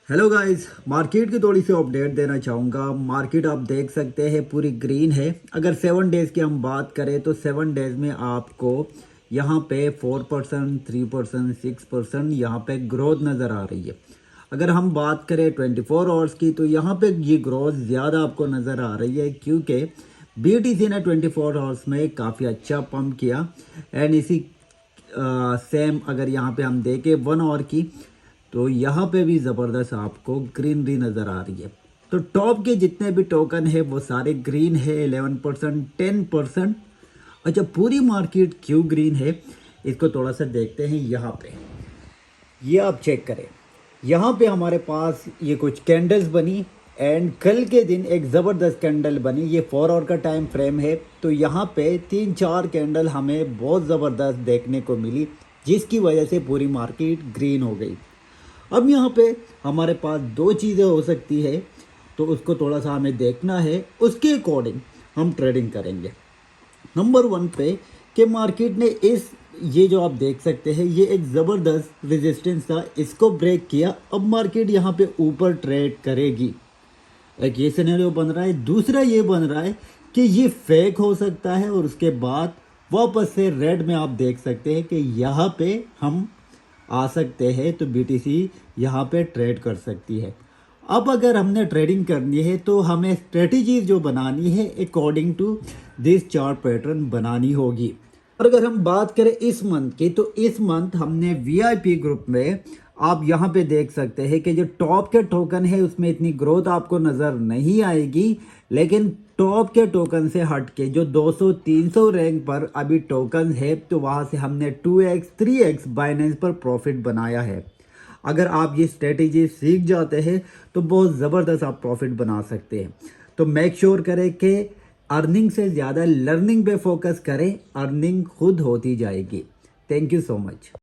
Hello guys, market की थोड़ी सी update देना चाहूँगा। मार्केट आप देख सकते हैं पूरी ग्रीन है। अगर 7 डेज़ की हम बात करें तो 7 डेज़ में आपको यहाँ पे 4%, 3%, 6% यहाँ पे ग्रोथ नज़र आ रही है। अगर हम बात करें 24 आवर्स की तो यहाँ पे ये ग्रोथ ज़्यादा आपको नज़र आ रही है, क्योंकि BTC ने 24 आवर्स में काफ़ी अच्छा पंप किया। एंड इसी सेम अगर यहाँ पे हम देखें 1 आवर की तो यहाँ पे भी ज़बरदस्त आपको ग्रीनरी नज़र आ रही है। तो टॉप के जितने भी टोकन है वो सारे ग्रीन है, 11%, 10%। अच्छा, पूरी मार्केट क्यों ग्रीन है इसको थोड़ा सा देखते हैं। यहाँ पे ये आप चेक करें, यहाँ पे हमारे पास ये कुछ कैंडल्स बनी एंड कल के दिन एक ज़बरदस्त कैंडल बनी। ये 4 आवर का टाइम फ्रेम है, तो यहाँ पे 3-4 कैंडल हमें बहुत ज़बरदस्त देखने को मिली, जिसकी वजह से पूरी मार्केट ग्रीन हो गई। अब यहाँ पे हमारे पास दो चीज़ें हो सकती है, तो उसको थोड़ा सा हमें देखना है, उसके अकॉर्डिंग हम ट्रेडिंग करेंगे। नंबर 1 पे कि मार्केट ने ये जो आप देख सकते हैं, ये एक ज़बरदस्त रेजिस्टेंस था, इसको ब्रेक किया। अब मार्केट यहाँ पे ऊपर ट्रेड करेगी, एक ये सिनेरियो बन रहा है। दूसरा ये बन रहा है कि ये फेक हो सकता है और उसके बाद वापस से रेड में आप देख सकते हैं कि यहाँ पे हम आ सकते हैं, तो BTC यहाँ पे ट्रेड कर सकती है। अब अगर हमने ट्रेडिंग करनी है तो हमें स्ट्रेटजी जो बनानी है according to this chart pattern बनानी होगी। और अगर हम बात करें इस मंथ की, तो इस मंथ हमने VIP ग्रुप में आप यहाँ पे देख सकते हैं कि जो टॉप के टोकन है उसमें इतनी ग्रोथ आपको नज़र नहीं आएगी, लेकिन टॉप के टोकन से हट के जो 200-300 रैंक पर अभी टोकन है, तो वहाँ से हमने 2x 3x बाइनेंस पर प्रॉफिट बनाया है। अगर आप ये स्ट्रेटेजी सीख जाते हैं तो बहुत ज़बरदस्त आप प्रॉफिट बना सकते हैं। तो मेक श्योर करें कि अर्निंग से ज़्यादा लर्निंग पे फोकस करें, अर्निंग खुद होती जाएगी। Thank you so much.